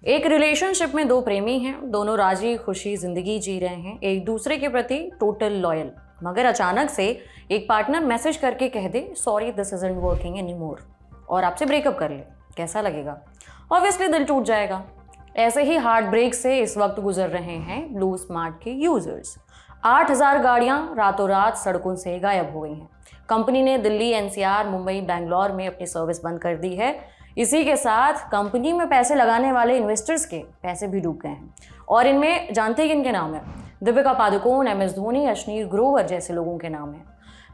एक रिलेशनशिप में दो प्रेमी हैं, दोनों राजी खुशी जिंदगी जी रहे हैं, एक दूसरे के प्रति टोटल लॉयल। मगर अचानक से एक पार्टनर मैसेज करके कह दे sorry this isn't working anymore और आपसे ब्रेकअप कर ले। कैसा लगेगा? ऑब्वियसली दिल टूट जाएगा। ऐसे ही हार्ट ब्रेक से इस वक्त गुजर रहे हैं ब्लू स्मार्ट के यूजर्स। 8000 गाड़ियां रातों रात सड़कों से गायब हो गई हैं। कंपनी ने दिल्ली, एनसीआर, मुंबई, बेंगलोर में अपनी सर्विस बंद कर दी है। इसी के साथ कंपनी में पैसे लगाने वाले इन्वेस्टर्स के पैसे भी डूब गए हैं। और इनमें जानते ही किनके नाम है? दीपिका पादुकोण, एमएस धोनी, अश्नीर ग्रोवर जैसे लोगों के नाम हैं।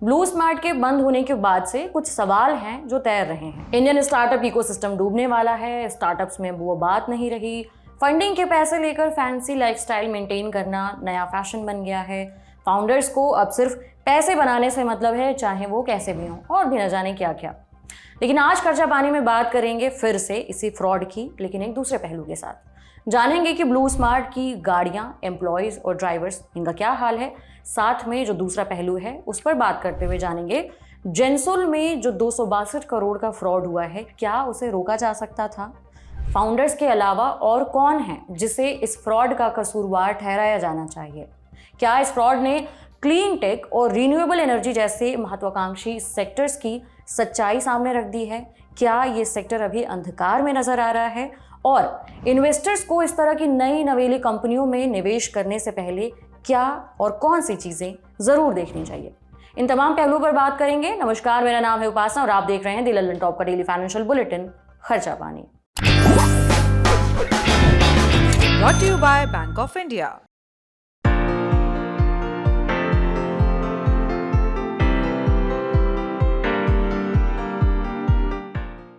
ब्लू स्मार्ट के बंद होने के बाद से कुछ सवाल हैं जो तैर रहे हैं। इंडियन स्टार्टअप इकोसिस्टम डूबने वाला है, स्टार्टअप्स में वो बात नहीं रही, फंडिंग के पैसे लेकर फैंसी लाइफस्टाइल मेंटेन करना नया फैशन बन गया है, फाउंडर्स को अब सिर्फ पैसे बनाने से मतलब है, चाहे वो कैसे भी हों, और भी न जाने क्या क्या। लेकिन आज खर्चा पानी में बात करेंगे फिर से इसी फ्रॉड की, लेकिन एक दूसरे पहलू के साथ। जानेंगे कि ब्लू स्मार्ट की गाड़ियां, एम्प्लॉयज़ और ड्राइवर्स, इनका क्या हाल है। साथ में जो दूसरा पहलू है उस पर बात करते हुए जानेंगे जेंसोल में जो 262 करोड़ का फ्रॉड हुआ है, क्या उसे रोका जा सकता था? फाउंडर्स के अलावा और कौन है जिसे इस फ्रॉड का कसूरवार ठहराया जाना चाहिए? क्या इस फ्रॉड ने क्लीन टेक और रिन्यूएबल एनर्जी जैसे महत्वाकांक्षी सेक्टर्स की सच्चाई सामने रख दी है? क्या ये सेक्टर अभी अंधकार में नजर आ रहा है? और इन्वेस्टर्स को इस तरह की नई नवेली कंपनियों में निवेश करने से पहले क्या और कौन सी चीजें जरूर देखनी चाहिए? इन तमाम पहलुओं पर बात करेंगे। नमस्कार, मेरा नाम है उपासना और आप देख रहे हैं द लंदन टॉप का डेली फाइनेंशियल बुलेटिन खर्चा पानी। Brought to you by Bank of India.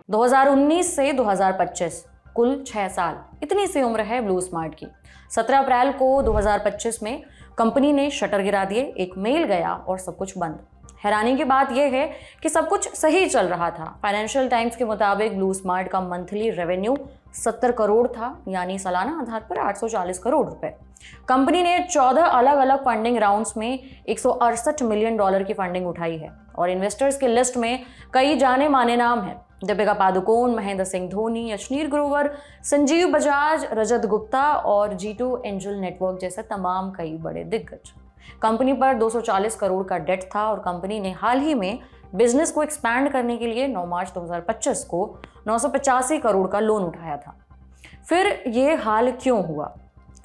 दो 2019 से 2025 कुल 6 साल, इतनी सी उम्र है ब्लू स्मार्ट की। 17 अप्रैल को 2025 में कंपनी ने शटर गिरा दिए, एक मेल गया और सब कुछ बंद। हैरानी की बात यह है कि सब कुछ सही चल रहा था। फाइनेंशियल टाइम्स के मुताबिक ब्लू स्मार्ट का मंथली रेवेन्यू 70 करोड़ था, यानी सालाना आधार पर 840 करोड़ रुपए। कंपनी ने 14 अलग अलग फंडिंग राउंड्स में 168 मिलियन डॉलर की फंडिंग उठाई है और इन्वेस्टर्स की लिस्ट में कई जाने माने नाम हैं। दीपिका पादुकोण, महेंद्र सिंह धोनी, अश्नीर ग्रोवर, संजीव बजाज, रजत गुप्ता और G2 एंजल नेटवर्क जैसे तमाम कई बड़े दिग्गज। कंपनी पर 240 करोड़ का डेट था और कंपनी ने हाल ही में बिजनेस को एक्सपैंड करने के लिए 9 मार्च 2025 को 985 करोड़ का लोन उठाया था। फिर ये हाल क्यों हुआ?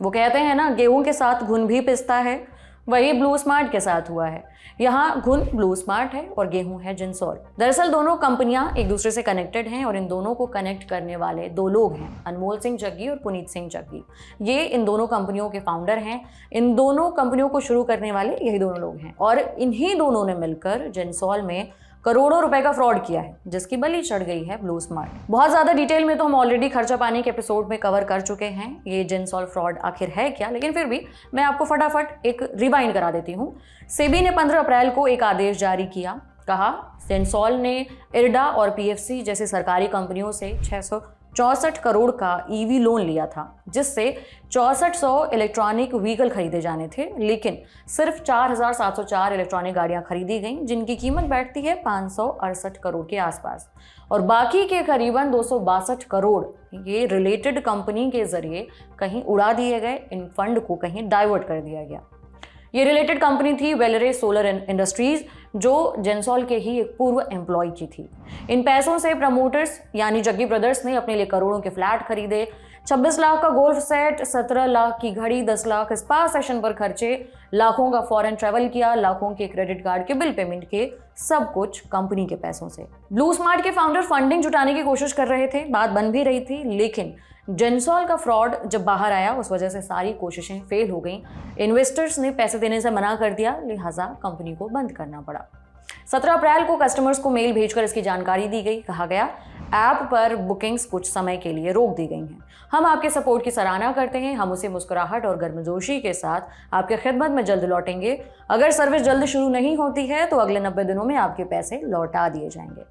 वो कहते हैं ना, गेहूं के साथ घुन भी पिसता है, वही ब्लू स्मार्ट के साथ हुआ है। यहाँ घुन ब्लू स्मार्ट है और गेहूं है जेंसोल। दरअसल दोनों कंपनियां एक दूसरे से कनेक्टेड हैं और इन दोनों को कनेक्ट करने वाले दो लोग हैं, अनमोल सिंह जग्गी और पुनीत सिंह जग्गी। ये इन दोनों कंपनियों के फाउंडर हैं। इन दोनों कंपनियों को शुरू करने वाले यही दोनों लोग हैं और इन्हीं दोनों ने मिलकर जेंसोल में करोड़ों रुपए का फ्रॉड किया है, जिसकी बलि चढ़ गई है ब्लू स्मार्ट। बहुत ज्यादा डिटेल में तो हम ऑलरेडी खर्चा पानी के एपिसोड में कवर कर चुके हैं ये जेंसोल फ्रॉड आखिर है क्या, लेकिन फिर भी मैं आपको फटाफट एक रिवाइंड करा देती हूँ। सेबी ने 15 अप्रैल को एक आदेश जारी किया। कहा जेंसोल ने इरडा और पीएफसी जैसी सरकारी कंपनियों से 664 करोड़ का ईवी लोन लिया था, जिससे 6400 इलेक्ट्रॉनिक व्हीकल खरीदे जाने थे, लेकिन सिर्फ 4704 इलेक्ट्रॉनिक गाड़ियां खरीदी गईं, जिनकी कीमत बैठती है 568 करोड़ के आसपास। और बाकी के करीबन 262 करोड़ ये रिलेटेड कंपनी के जरिए कहीं उड़ा दिए गए, इन फंड को कहीं डाइवर्ट कर दिया गया। ये रिलेटेड कंपनी थी वेलरे सोलर इंडस्ट्रीज, जो जेंसोल के ही एक पूर्व एम्प्लॉय की थी। इन पैसों से प्रमोटर्स यानी जग्गी ब्रदर्स ने अपने लिए करोड़ों के फ्लैट खरीदे, 26 लाख का गोल्फ सेट, 17 लाख की घड़ी, 10 लाख स्पा सेशन पर खर्चे, लाखों का फॉरेन ट्रैवल किया, लाखों के क्रेडिट कार्ड के बिल पेमेंट किए, सब कुछ कंपनी के पैसों से। ब्लू स्मार्ट के फाउंडर फंडिंग जुटाने की कोशिश कर रहे थे, बात बन भी रही थी, लेकिन जेंसोल का फ्रॉड जब बाहर आया उस वजह से सारी कोशिशें फेल हो गईं। इन्वेस्टर्स ने पैसे देने से मना कर दिया, लिहाजा कंपनी को बंद करना पड़ा। 17 अप्रैल को कस्टमर्स को मेल भेजकर इसकी जानकारी दी गई। कहा गया ऐप पर बुकिंग्स कुछ समय के लिए रोक दी गई हैं। हम आपके सपोर्ट की सराहना करते हैं, हम उसे मुस्कुराहट और गर्मजोशी के साथ आपके खिदमत में जल्द लौटेंगे। अगर सर्विस जल्द शुरू नहीं होती है तो अगले 90 दिनों में आपके पैसे लौटा दिए जाएंगे।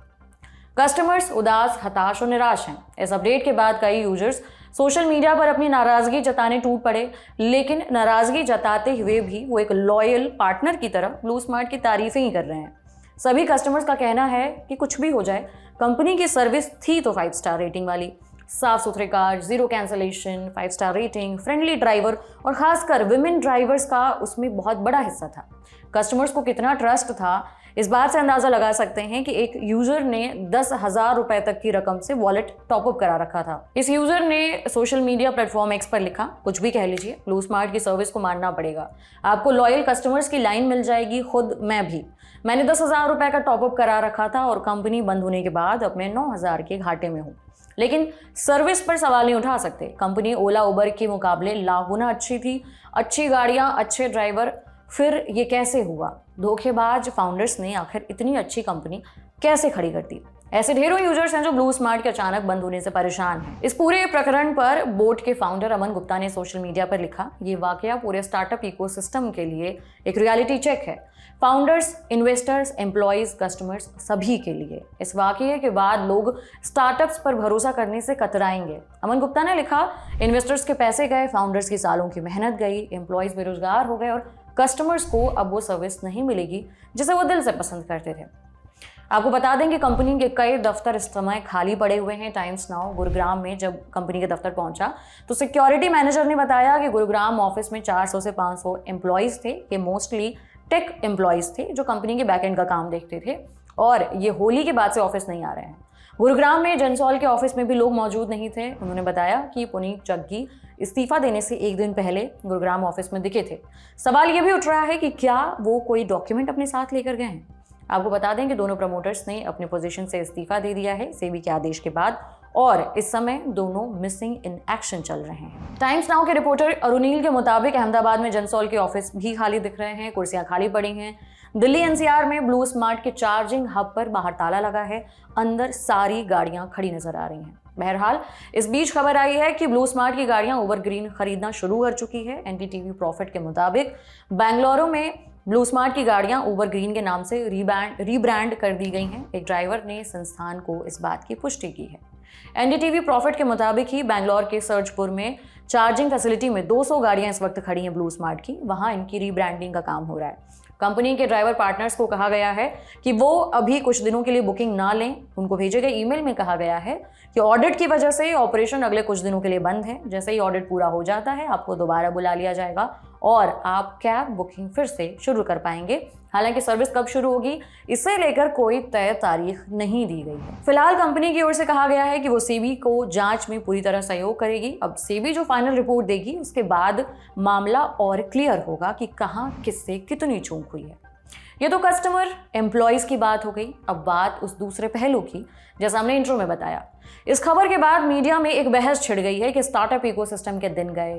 कस्टमर्स उदास, हताश और निराश हैं। इस अपडेट के बाद कई यूजर्स सोशल मीडिया पर अपनी नाराजगी जताने टूट पड़े, लेकिन नाराजगी जताते हुए भी वो एक लॉयल पार्टनर की तरह ब्लू स्मार्ट की तारीफें ही कर रहे हैं। सभी कस्टमर्स का कहना है कि कुछ भी हो जाए, कंपनी की सर्विस थी तो 5 स्टार रेटिंग वाली। साफ सुथरे car, zero cancellation, 5 star rating, friendly driver और खासकर विमेन ड्राइवर्स का उसमें बहुत बड़ा हिस्सा था। कस्टमर्स को कितना ट्रस्ट था, इस बात से अंदाजा लगा सकते हैं कि एक यूजर ने 10,000 रुपए तक की रकम से वॉलेट टॉपअप करा रखा था। इस यूजर ने सोशल मीडिया प्लेटफॉर्म एक्स पर लिखा, कुछ भी कह लीजिए, ब्लू स्मार्ट की सर्विस को मानना पड़ेगा, आपको लॉयल कस्टमर्स की लाइन मिल जाएगी, खुद मैं भी। मैंने 10,000 रुपए का टॉपअप करा रखा था और कंपनी बंद होने के बाद अब मैं 9,000 के घाटे में हूँ। लेकिन सर्विस पर सवाल नहीं उठा सकते। कंपनी ओला उबर के मुकाबले लाख गुना अच्छी थी, अच्छी गाड़ियाँ, अच्छे ड्राइवर। फिर ये कैसे हुआ? धोखेबाज फाउंडर्स ने आखिर इतनी अच्छी कंपनी कैसे खड़ी कर दी? ऐसे ढेरों यूजर्स हैं जो ब्लू स्मार्ट के अचानक बंद होने से परेशान हैं। इस पूरे प्रकरण पर बोट के फाउंडर अमन गुप्ता ने सोशल मीडिया पर लिखा, ये वाकया पूरे स्टार्टअप इकोसिस्टम के लिए एक रियलिटी चेक है। फाउंडर्स, इन्वेस्टर्स, एम्प्लॉयज, कस्टमर्स, सभी के लिए। इस वाकये के बाद लोग स्टार्टअप्स पर भरोसा करने से कतराएंगे। अमन गुप्ता ने लिखा, इन्वेस्टर्स के पैसे गए, फाउंडर्स की सालों की मेहनत गई, एम्प्लॉयज बेरोजगार हो गए और कस्टमर्स को अब वो सर्विस नहीं मिलेगी जिसे वो दिल से पसंद करते थे। आपको बता दें कि कंपनी के कई दफ्तर इस समय खाली पड़े हुए हैं। टाइम्स नाउ गुरुग्राम में जब कंपनी के दफ्तर पहुंचा तो सिक्योरिटी मैनेजर ने बताया कि गुरुग्राम ऑफिस में 400 से 500 एम्प्लॉयज़ थे। ये मोस्टली टेक एम्प्लॉयज़ थे जो कंपनी के बैकएंड का काम देखते थे और ये होली के बाद से ऑफिस नहीं आ रहे हैं। गुरुग्राम में जनसॉल के ऑफिस में भी लोग मौजूद नहीं थे। उन्होंने बताया कि पुनीत जग्गी इस्तीफा देने से एक दिन पहले गुरुग्राम ऑफिस में दिखे थे। सवाल ये भी उठ रहा है कि क्या वो कोई डॉक्यूमेंट अपने साथ लेकर गए हैं। आपको बता दें कि दोनों प्रमोटर्स ने अपने पोजीशन से इस्तीफा दे दिया है सेबी के आदेश के बाद और इस समय दोनों मिसिंग इन एक्शन चल रहे हैं। टाइम्स नाउ के रिपोर्टर अरुनील के मुताबिक अहमदाबाद में जनसॉल के ऑफिस भी खाली दिख रहे हैं, कुर्सियां खाली पड़ी हैं। दिल्ली एनसीआर में ब्लू स्मार्ट के चार्जिंग हब पर बाहर ताला लगा है, अंदर सारी गाड़ियां खड़ी नजर आ रही हैं। बहरहाल इस बीच खबर आई है कि ब्लू स्मार्ट की गाड़ियां ओवर ग्रीन खरीदना शुरू कर चुकी है। एनडीटीवी प्रॉफिट के मुताबिक बेंगलुरु में ब्लू स्मार्ट की गाड़ियां ओवर ग्रीन के नाम से रीब्रांड कर दी गई हैं। एक ड्राइवर ने संस्थान को इस बात की पुष्टि की है। एनडीटीवी प्रॉफिट के मुताबिक ही बेंगलुरु के सर्जपुर में चार्जिंग फैसिलिटी में 200 गाड़ियां इस वक्त खड़ी हैं ब्लू स्मार्ट की। वहां इनकी रीब्रांडिंग का काम हो रहा है। कंपनी के ड्राइवर पार्टनर्स को कहा गया है कि वो अभी कुछ दिनों के लिए बुकिंग ना लें। उनको भेजे गए ईमेल में कहा गया है कि ऑडिट की वजह से ऑपरेशन अगले कुछ दिनों के लिए बंद है। जैसे ही ऑडिट पूरा हो जाता है आपको दोबारा बुला लिया जाएगा और आप कैब बुकिंग फिर से शुरू कर पाएंगे। हालांकि सर्विस कब शुरू होगी इसे लेकर कोई तय तारीख नहीं दी गई है। फिलहाल कंपनी की ओर से कहा गया है कि वो सेबी को जांच में पूरी तरह सहयोग करेगी। अब सेबी जो फाइनल रिपोर्ट देगी उसके बाद मामला और क्लियर होगा कि कहां किससे कितनी चूक हुई है। ये तो कस्टमर एम्प्लॉयज की बात हो गई। अब बात उस दूसरे पहलू की, जैसा हमने इंट्रो में बताया। इस खबर के बाद मीडिया में एक बहस छिड़ गई है कि स्टार्टअप इकोसिस्टम के दिन गए।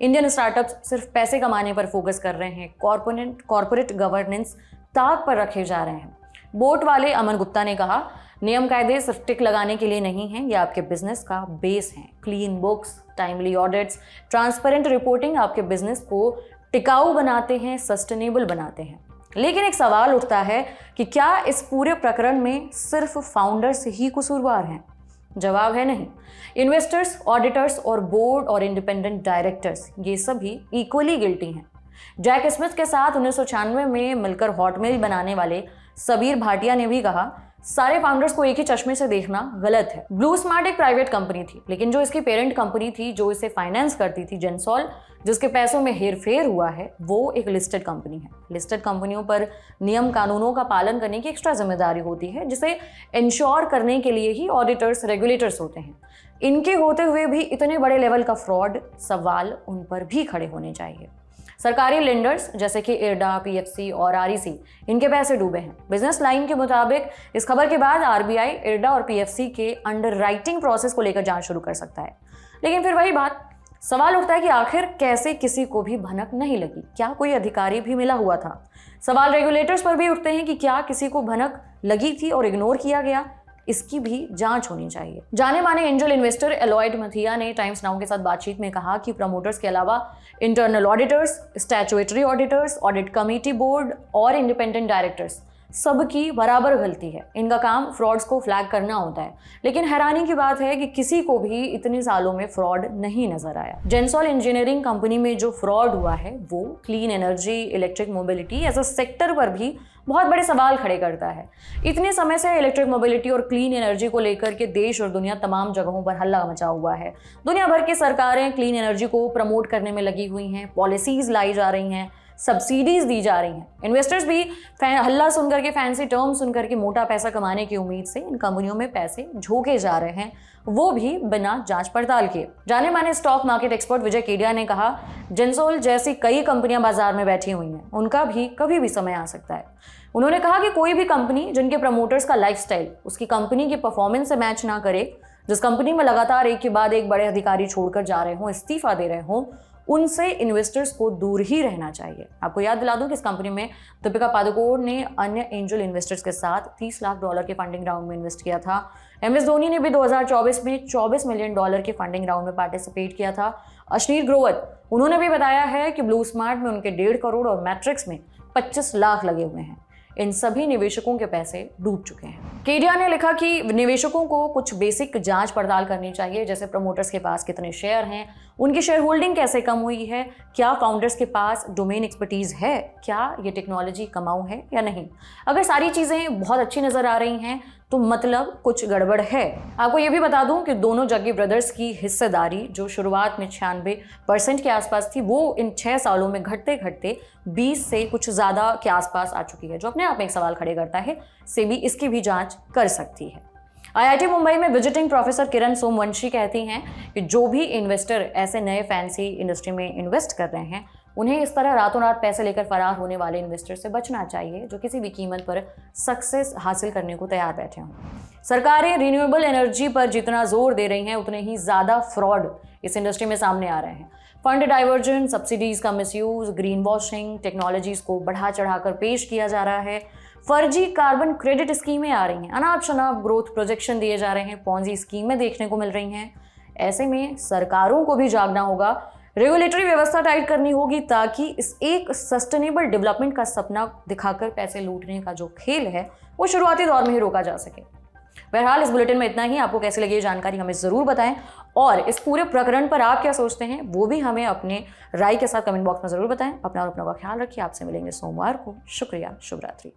इंडियन स्टार्टअप्स सिर्फ पैसे कमाने पर फोकस कर रहे हैं, कॉर्पोरेट गवर्नेंस ताक पर रखे जा रहे हैं। बोट वाले अमन गुप्ता ने कहा, नियम कायदे सिर्फ टिक लगाने के लिए नहीं हैं, ये आपके बिजनेस का बेस है। Clean books, timely audits, transparent reporting आपके बिजनेस को टिकाऊ बनाते हैं, सस्टेनेबल बनाते हैं। लेकिन एक सवाल उठता है कि क्या इस पूरे प्रकरण में सिर्फ फाउंडर्स ही कसूरवार हैं? जवाब है नहीं। इन्वेस्टर्स, ऑडिटर्स और बोर्ड और इंडिपेंडेंट डायरेक्टर्स ये सभी इक्वली गिल्टी हैं। जैक स्मिथ के साथ 1996 में मिलकर हॉटमेल बनाने वाले सबीर भाटिया ने भी कहा, सारे फाउंडर्स को एक ही चश्मे से देखना गलत है। ब्लू स्मार्ट एक प्राइवेट कंपनी थी, लेकिन जो इसकी पेरेंट कंपनी थी, जो इसे फाइनेंस करती थी, जनसॉल, जिसके पैसों में हेरफेर हुआ है, वो एक लिस्टेड कंपनी है। लिस्टेड कंपनियों पर नियम कानूनों का पालन करने की एक्स्ट्रा जिम्मेदारी होती है, जिसे इंश्योर करने के लिए ही ऑडिटर्स, रेगुलेटर्स होते हैं। इनके होते हुए भी इतने बड़े लेवल का फ्रॉड, सवाल उन पर भी खड़े होने चाहिए। सरकारी लेंडर्स जैसे कि इरडा, पीएफसी और आरईसी, इनके पैसे डूबे हैं। बिजनेस लाइन के मुताबिक इस खबर के बाद आरबीआई, इरडा और पीएफसी के अंडरराइटिंग प्रोसेस को लेकर जांच शुरू कर सकता है। लेकिन फिर वही बात, सवाल उठता है कि आखिर कैसे किसी को भी भनक नहीं लगी? क्या कोई अधिकारी भी मिला हुआ था? सवाल रेगुलेटर्स पर भी उठते हैं कि क्या किसी को भनक लगी थी और इग्नोर किया गया? इसकी भी जांच होनी चाहिए। जाने माने एंजल इन्वेस्टर एलॉयड मथिया ने टाइम्स नाउ के साथ बातचीत में कहा कि प्रमोटर्स के अलावा internal auditors, statutory auditors, audit committee board और इंडिपेंडेंट डायरेक्टर्स सबकी बराबर गलती है। इनका काम फ्रॉड्स को फ्लैग करना होता है, लेकिन हैरानी की बात है कि किसी को भी इतने सालों में फ्रॉड नहीं नजर आया। जेंसॉल इंजीनियरिंग कंपनी में जो फ्रॉड हुआ है वो clean energy, electric mobility as a sector पर भी बहुत बड़े सवाल खड़े करता है। इतने समय से इलेक्ट्रिक मोबिलिटी और क्लीन एनर्जी को लेकर के देश और दुनिया तमाम जगहों पर हल्ला मचा हुआ है। दुनिया भर की सरकारें क्लीन एनर्जी को प्रमोट करने में लगी हुई हैं, पॉलिसीज लाई जा रही हैं, सब्सिडीज दी जा रही हैं। इन्वेस्टर्स भी हल्ला सुनकर के, फैंसी टर्म सुनकर के मोटा पैसा कमाने की उम्मीद से इन कंपनियों में पैसे झोंके जा रहे हैं, वो भी बिना जांच पड़ताल के। जाने माने स्टॉक मार्केट एक्सपर्ट विजय केडिया ने कहा, जेंसॉल जैसी कई कंपनियां बाजार में बैठी हुई हैं, उनका भी कभी भी समय आ सकता है। उन्होंने कहा कि कोई भी कंपनी जिनके प्रमोटर्स का लाइफस्टाइल उसकी कंपनी की परफॉर्मेंस से मैच ना करे, जिस कंपनी में लगातार एक के बाद एक बड़े अधिकारी छोड़कर जा रहे हों, इस्तीफा दे रहे हों, उनसे इन्वेस्टर्स को दूर ही रहना चाहिए। आपको याद दिला दूं कि इस कंपनी में दीपिका पादुकोण ने अन्य एंजल इन्वेस्टर्स के साथ $30 लाख के फंडिंग राउंड में इन्वेस्ट किया था। MS धोनी ने भी 2024 में $24 मिलियन के फंडिंग राउंड में पार्टिसिपेट किया था। अश्नीर ग्रोवर, उन्होंने भी बताया है कि ब्लू स्मार्ट में उनके 1.5 करोड़ और मैट्रिक्स में 25 लाख लगे हुए हैं। इन सभी निवेशकों के पैसे डूब चुके हैं। केडिया ने लिखा कि निवेशकों को कुछ बेसिक जांच पड़ताल करनी चाहिए, जैसे प्रमोटर्स के पास कितने शेयर हैं, उनकी शेयर होल्डिंग कैसे कम हुई है, क्या फाउंडर्स के पास डोमेन एक्सपर्टीज है, क्या ये टेक्नोलॉजी कमाऊ है या नहीं। अगर सारी चीज़ें बहुत अच्छी नज़र आ रही हैं तो मतलब कुछ गड़बड़ है। आपको ये भी बता दूं कि दोनों जग्गी ब्रदर्स की हिस्सेदारी जो शुरुआत में 96% के आसपास थी, वो इन 6 सालों में घटते घटते 20 से कुछ ज़्यादा के आसपास आ चुकी है, जो अपने आप में एक सवाल खड़े करता है। सेबी इसकी भी जांच कर सकती है। IIT मुंबई में विजिटिंग प्रोफेसर किरण सोमवंशी कहती हैं कि जो भी इन्वेस्टर ऐसे नए फैंसी इंडस्ट्री में इन्वेस्ट कर रहे हैं, उन्हें इस तरह रातों रात पैसे लेकर फरार होने वाले इन्वेस्टर से बचना चाहिए, जो किसी भी कीमत पर सक्सेस हासिल करने को तैयार बैठे हों। सरकारें रिन्यूएबल एनर्जी पर जितना जोर दे रही हैं, उतने ही ज़्यादा फ्रॉड इस इंडस्ट्री में सामने आ रहे हैं। फंड डाइवर्जन, सब्सिडीज का मिसयूज, ग्रीन वॉशिंग, टेक्नोलॉजीज को बढ़ा चढ़ाकर पेश किया जा रहा है, फर्जी कार्बन क्रेडिट स्कीमें आ रही हैं, अनाप शनाप ग्रोथ प्रोजेक्शन दिए जा रहे हैं, पॉन्जी स्कीमें देखने को मिल रही हैं। ऐसे में सरकारों को भी जागना होगा, रेगुलेटरी व्यवस्था टाइट करनी होगी, ताकि इस एक सस्टेनेबल डेवलपमेंट का सपना दिखाकर पैसे लूटने का जो खेल है वो शुरुआती दौर में ही रोका जा सके। बहरहाल इस बुलेटिन में इतना ही। आपको कैसी लगी ये जानकारी हमें ज़रूर बताएं, और इस पूरे प्रकरण पर आप क्या सोचते हैं वो भी हमें अपने राय के साथ कमेंट बॉक्स में ज़रूर बताएं। अपना और अपनों का ख्याल रखिए। आपसे मिलेंगे सोमवार को। शुक्रिया, शुभ रात्रि।